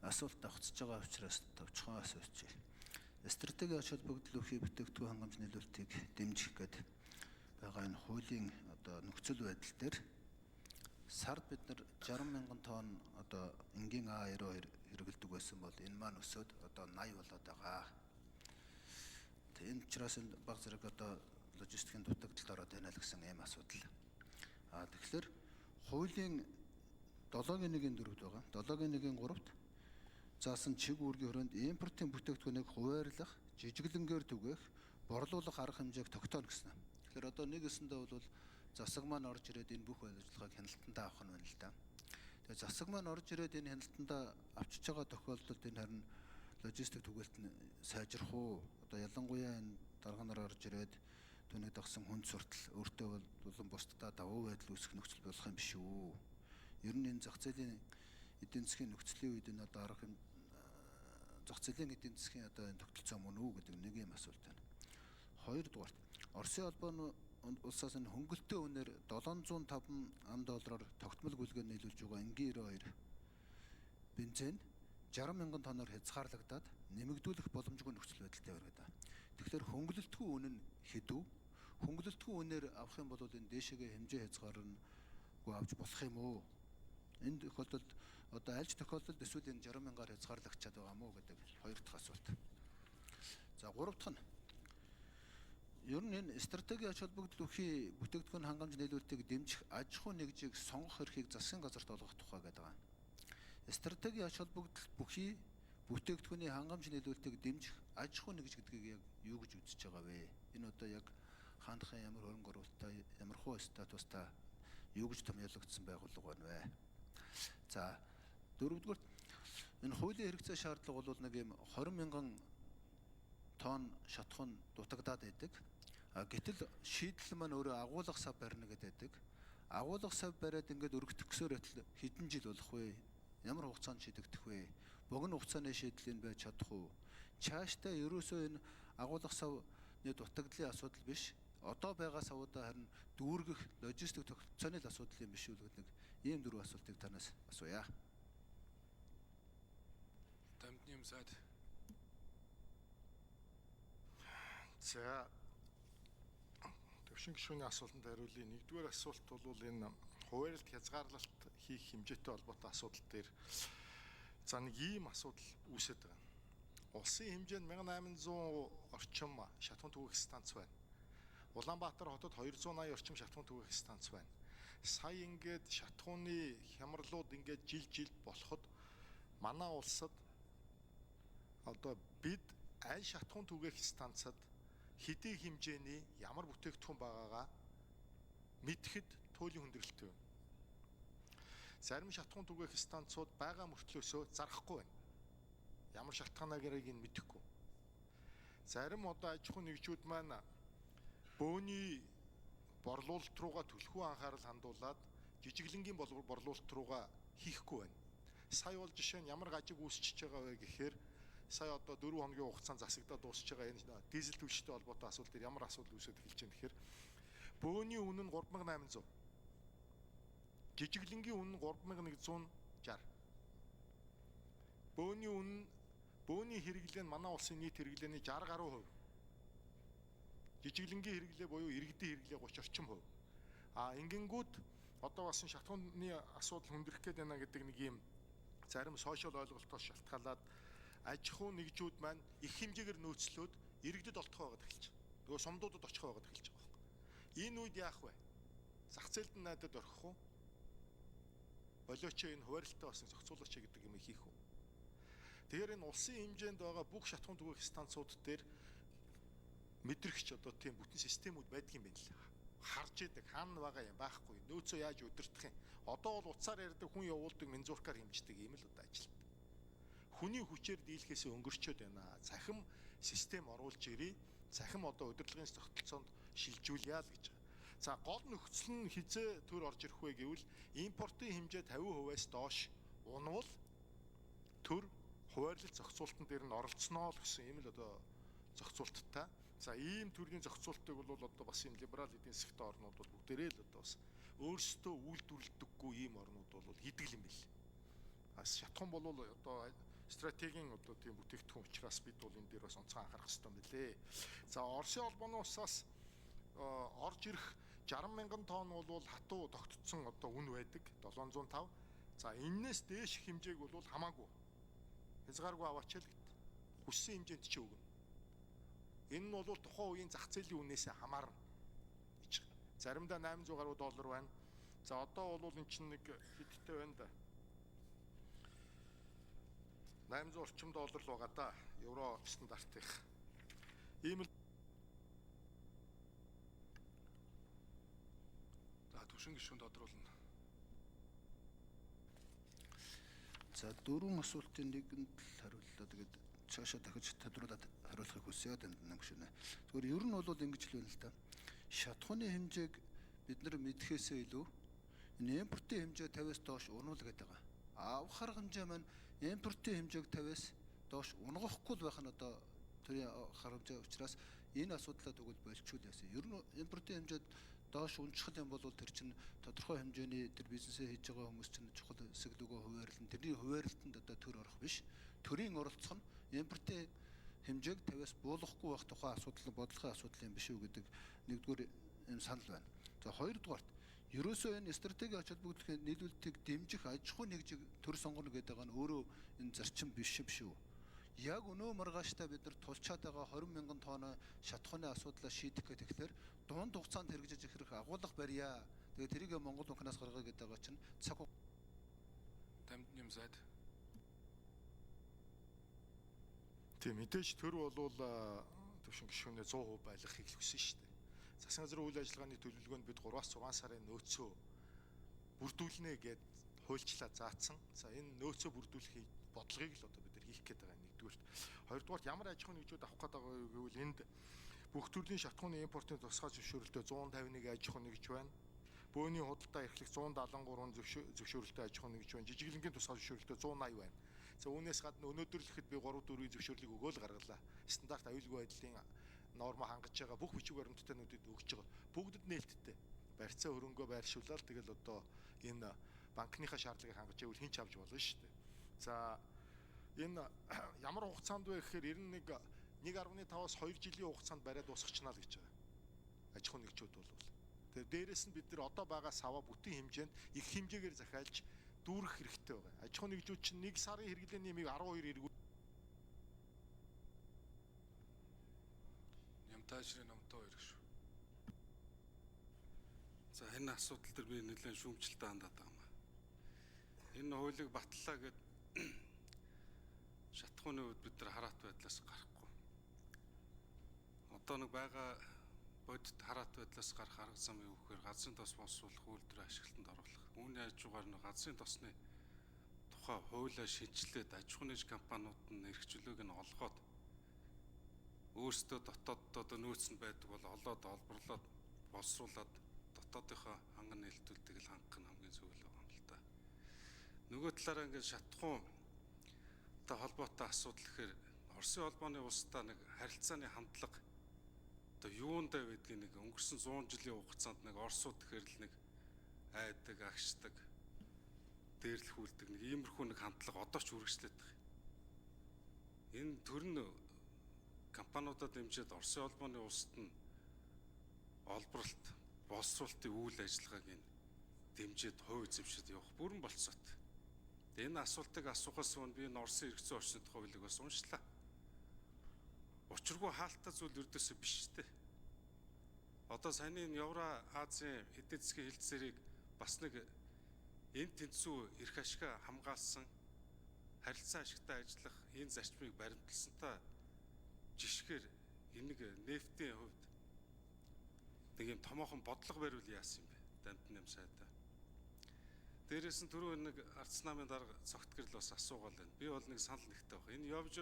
асуулт давхцаж байгаа учраас товчхон асууж байна. Стратеги ач холбогдол өхий бүтээгдэхүүн хангамж нийлүүлэлтийг дэмжих гэдэг байгаа энэ хуулийн нөхцөл байдал дээр сард бид нар 60 мянган тонн энгийн А92 хэрэглэдэг байсан бол энэ маань өсөөд 80 болоод байгаа. Энэ учраас энэ баг зэрэг логистикийн дутагдалд ороод байна л гэсэн ийм асуудал. Тэгэхээр хуулийн 7.1-ийн 4-д байгаа. 7.1-ийн 3-д заасан чиг үүргийн хүрээнд импортын бүтээгдэхүүнийг хуваарлах, жижиглэнгээр түгээх, борлуулах арга хэмжээг тогтооно гэсэн. Тэгэхээр нэгэсэндээ бол засаг маань орж ирээд энэ бүх ажиллагааг хяналтандаа авах нь байна л да. Тэгээ засаг маань орж ирээд энэ хяналтандаа авчиж байгаа тохиолдолд энэ харин логистик түгээлт нь сайжрах уу? Ялангуяа энэ дарга нар орж ирээд түүнийг дагсан хүнд суртал өөртөө болон бусдаа давуу байдал үүсгэх нөхцөл болох юм биш үү? Ер нь энэ зах зээлийн эдийн засгийн нөхцөлийн үед энэ арга зах зээлийн эдийн засгийн энэ тогтолцоо мөн үү гэдэг нэг юм асуулт байна. Хоёрдугаар, Оросын холбооны улсаас энэ хөнгөлтөө үнээр $705 тогтмол гүйлгээр нийлүүлж байгаа энгийн 92 бензин 60 мянган тонноор хязгаарлагдаад нэмэгдүүлэх боломжгүй нөхцөл байдалтай байна. Тэгэхээр хөнгөлөлтгүй үн нь хэдүү? Хөнгөлөлтгүй үнээр авах юм бол энэ дээшээгээ хэмжээ хязгааргүй авч болох юм уу? Энэ тохиолдолд аль ч тохиолдолд эсвэл энэ 60 мянгаар хязгаарлагдчихад байгаа мó гэдэг хоёр дахь асуулт. За гурав дахь нь ер нь энэ стратеги ач холбогдол өхий бүтээгдэхүүн хангамж нийлүүлэлтийг дэмжих аж ахуй нэгжийг сонгох эрхийг засгийн газарт олгох тухай гэдэг байгаа. Стратеги ач холбогдол бүхий бүтээгдэхүүний хангамж нийлүүлэлтийг дэмжих аж ахуй нэгж гэдгийг яг юу гэж үзэж байгаа вэ? Энэ яг хаанхын ямар хөрөнгө оруулалттай, ямар хуу статустай юу гэж томьёологдсон байгууллага байна вэ? За дөрөвдүгээр энэ хуулийн хэрэгцээ шаардлага бол нэг юм 20 мянган тонн шатхуун дутагдаад байдаг. Гэтэл шийдэл маань өөрөө агуулга сав барина гэдэг. Агуулга сав бариад ингээд өргөдөх гэсээр хэдэн жил болох вэ? Ямар хугацаанд шийдэгдэх вэ? Богино хугацааны шийдэл байж чадах уу? Цаашдаа ерөөсөө энэ агуулга савны дутагдлын асуудал биш. Одоо байгаа савуудаа харин дүүргэх логистик тогтолцооны л асуудал юм биш үү гэдэг нэг ийм дөрвөн асуултыг танаас асууя. Тамдны юмсаад. За төвшин гишүүний асуултанд хариулъя. Нэгдүгээр асуулт бол энэ хуваарлалт хязгаарлалт хийх хэмжээтэй холбоотой асуудал дээр за нэг ийм асуудал үүсэж байгаа. Улсын хэмжээнд 1800 орчим шатхуун түгээх станц байна. Улаанбаатар хотод 280 орчим шатхуун түгээх станц байна. Сая ингээд шатхууны хямралууд ингээд жил болоход манай улсад бид аль шатхуун түгээх станцад хэдий хэмжээний ямар бүтээгдэхүүн байгаагаа мэдхэд туйлын хүндрэлтэй байна. Зарим шатхуун түгээх станцууд байгаа мөртлөөсөө зарахгүй байна. Ямар шалтгаанаарыг нь мэдэхгүй. Зарим аж ахуй нэгжүүд маань бөөний борлуулалт руугаа түлхүү анхаарал хандуулад жижиглэнгийн борлуулалт руугаа хийхгүй байна. Сая бол жишээ нь ямар гажиг үүсчихэж байгаа вэ гэхээр сая 4 хоногийн хугацаанд засагдаад дуусч байгаа энэ дизель түлштэй холбоотой асуудал дээр ямар асуудал үүсэж эхэлж байна гэхээр бөөний үнэ нь 3800. Жижиглэнгийн үнэ нь 3160. Бөөний хэрэглээ нь манай улсын нийт хэрэглээний 60 гаруй хувь. Жижиглэнгийн хэрэглээ буюу иргэдийн хэрэглээ 30 орчим хувь. Ингэнгүүт бас шатхууны асуудал хүндрэх гээд байна гэдэг нэг юм зарим сошиал ойлголтоос шалтгаалаад аж ахуй нэгжүүд маань их хэмжээгээр нөөцлөөд иргэдэд олдох байгаад эхэлж байгаа. Нөгөө сумдуудад очих байгаад эхэлж байгаа юм. Энэ үед яах вэ? Зах зээлд нь найдад орхих уу? Болооч энэ хуваарлалтай бас зохицуулаач гэдэг юм хийх үү? Тэгэхээр энэ улсын хэмжээнд байгаа бүх шатхуун түгээх станцууд дээр мэдрэгч тийм бүтэн системүүд байдаг юм байна л. Харж идэг хаана байгаа юм байхгүй. Нөөцөө яаж удирдах юм? Одоо бол утсаар ярьдаг хүн явуулдаг мензуркаар хэмждэг юм л ажил. Хүний хүчээр дийлэхээс өнгөрчөөд байна. Цахим систем оруулж ирээ. Цахим удирдлагын тогтолцоонд шилжүүлъя л гэж. За гол нөхцөл нь хизээ төр орж ирэх вэ гэвэл импортын хэмжээ 50%-аас доош унвал төр хуваарлалт зохицуулалтын дээр нь оролцсноо л гэсэн ийм л зохицуулттай. За ийм төрлийн зохицуултыг бол бас энэ либерал эдийн засгийн орнууд бол бүгдээрээ л бас өөрсдөө үйлдвэрлэдэггүй ийм орнууд бол хийдэг юм бэл. Шатхуун бол стратегийн одоо тийм бүтээгдэхүүн учраас бид бол энэ дээр бас онцгой анхаарах хэрэгтэй юм билээ. За Оросын холбооны усаас орж ирэх 60 мянган тонн бол хатуу тогтцсон одоо үн байдаг 705. За энээс дээш хэмжээг бол хамаагүй хязгааргүй аваачаал гэт. Хүссэн хэмжээнд чи өгнө. Энэ нь бол тухайн үеийн зах зээлийн үнээсээ хамаарна гэж. Заримдаа 800 гаруй доллар байна. За одоо бол эн чинь нэг хэдтэй байна да. 800 орчим доллар л байгаа да. Евро стандартын. Ийм л Төвшин гишүүн тодруулна. За дөрвөн асуултын нэгэнд л хариуллаа. Тэгээд цаашаа дахиж тодруулаад хариулахыг хүсье танд гүшүүнэ. Зүгээр ер нь бол ингэж л байна л да. Шатхууны хэмжээг бид нар мэдхээсээ илүү энэ импортын хэмжээ 50-аас доош унуул гэдэг байгаа. Авах арга хэмжээ маань импортын хэмжээг 50-аас доош унгахгүй л байх нь одоо төрийн арга хэмжээ учраас энэ асуудлаа тэгвэл болчихвол яасан. Ер нь импортын хэмжээд доош унчихл юм бол тэр чинь тодорхой хэмжээний тэр бизнесээ хийж байгаа хүмүүс чинь чухал хэсэг лүгөө хуваарлан тэрний хуваарлалтанд одоо төр орох биш. Төрийн оролцох нь импортын хэмжээг 50-аас буулгахгүй байх тухай асуудал бодлогын асуудал юм биш үү гэдэг нэгдүгээр юм санал байна. За хоёрдугаарт ерөөсөө энэ стратегийн ач холбогдлын нийлүүлэлтийг дэмжих аж ахуй нэгжийг төр сонгоно гэдэг нь өөрөө энэ зарчим биш шүү. Яг өнөө маргааштай бид нар тулчаад байгаа 20 мянган тонны шатхууны асуудлаа шийдэх гэх тэгэхээр дунд хугацаанд хэрэгжиж ирэх агуулга барья. Тэгээд тэрийг Монгол банкнаас гаргая гэдэг байгаа чинь цаг Дамжны юм сайд. тийм мэдээж төр бол төвшин гишүүнээ 100% байлгахыг л хүсэн шүү дээ. Засгийн газрын үйл ажиллагааны төлөвлөгөөнд бид 3-аас 6 сарын нөөцөө бүрдүүлнэ гэд хуульчлаа заасан. За энэ нөөцөө бүрдүүлэхийг бодлогыг л одоо бид нар хийх гээд байгаа нэгдүгürt. Хоёрдугаарт ямар аж ахуйн нэгжүүд авах гээд байгаа гэвэл энд бүх төрлийн шатхууны импортын тусгай зөвшөөрөлтөй 151 аж ахуйн нэгж байна. Бөөний худалдаа эрхлэх 173 зөвшөөрөлтөй аж ахуйн нэгж байна. Жижиглэнгийн тусгай зөвшөөрөлтөй 180 байна. За үүнээс гадна өнөөдөр л ихэд би 3-4 зөвшөөрлийг өгөөл гаргалаа. Стандарт аюулгүй байдлын норма хангаж байгаа бүх бичиг баримттайнуудад өгч байгаа. Бүгдэд нээлттэй. Барьцаа хөрөнгөө байршуулаад тэгэл одоо энэ банкныхаа шаардлагыг хангаж байвал хинч авч болно шүү дээ. За энэ ямар хугацаанд вэ гэхээр ер нь 1.5-аас 2 жилийн хугацаанд бариад дуусгачнаа л гэж байгаа. Аж ахуйн нэгжүүд бол. Тэгээ дээрэс нь бид нар одоо байгаа саваа бүтэн хэмжээнд их хэмжээгээр захиалж дүүрэх хэрэгтэй байгаа. Аж ахуйн нэгжүүд чинь 1 сарын хэрэглээний нэмийг 12 эргүүл. Нямтаашрын номтой хоёр шүү. За энэ асуудал дээр би нэлээд шүүмжлэлтэй хандаад байгаа юм. Энэ хуулийг батлаа гэд шатхууны үед бид нар хараат байдлаас гарахгүй. Одоо нэг байгаа бодит хараат байдлаас гарах арга зам юу гэхээр газрын тос боловсруулах үйлдвэрээ ашиглалтанд оруулах. Үүний хажуугаар нь газрын тосны тухай хуулиа шинжилээд аж ахуйн нэгж компаниуд нь эрх чөлөөг нь олгоод өөрсдөө дотооддоо нөөц нь байдаг бол олоод олборлоод боловсруулад дотоодынхоо ханган нээлтүүлдэг л хангах нь хамгийн зөв л байгаа юм л да. Нөгөө талаараа ингээд шатхуунтай холбоотой асуудал гэхээр Оросын холбооны улстай нэг харилцааны хандлага одоо юундаа байдгийг нэг өнгөрсөн 100 жилийн хугацаанд нэг Оросууд гэхээр л нэг айдаг, агшдаг, дээрлэхүүлдэг нэг иймэрхүү нэг хандлага одоо ч үргэлжлээд байгаа. Энэ төр нь компаниудад дэмжиж Оросын холбооны улсад нь олборлолт, боловсруулалтын үйл ажиллагааг нь дэмжиж хувь эзэмшиж явах бүрэн болцоот. Энэ асуултыг асуухаас өмнө би Оросын эрх зүйн орчны тухай хуулийг бас уншлаа. Учиргүй хаалттай зүйл ердөөсөө биш шүү дээ. Одоо саяны Евро-Азийн эдийн засгийн хэлтсэрийг бас нэг энэ тэнцүү эрх ашигаа хамгаалсан харилцан ашигтай ажиллах энэ зарчмыг баримтласантай жишгээр энийг нефтийн хувьд нэг юм томоохон бодлого бариул яасан юм бэ? Дамжны юм сайдаа. Дээрээс нь түрүү нэг арц намын дарга цогт гэрэл бас асуугаал байна. Би бол нэг санал нэгтэй баг. Энэ явж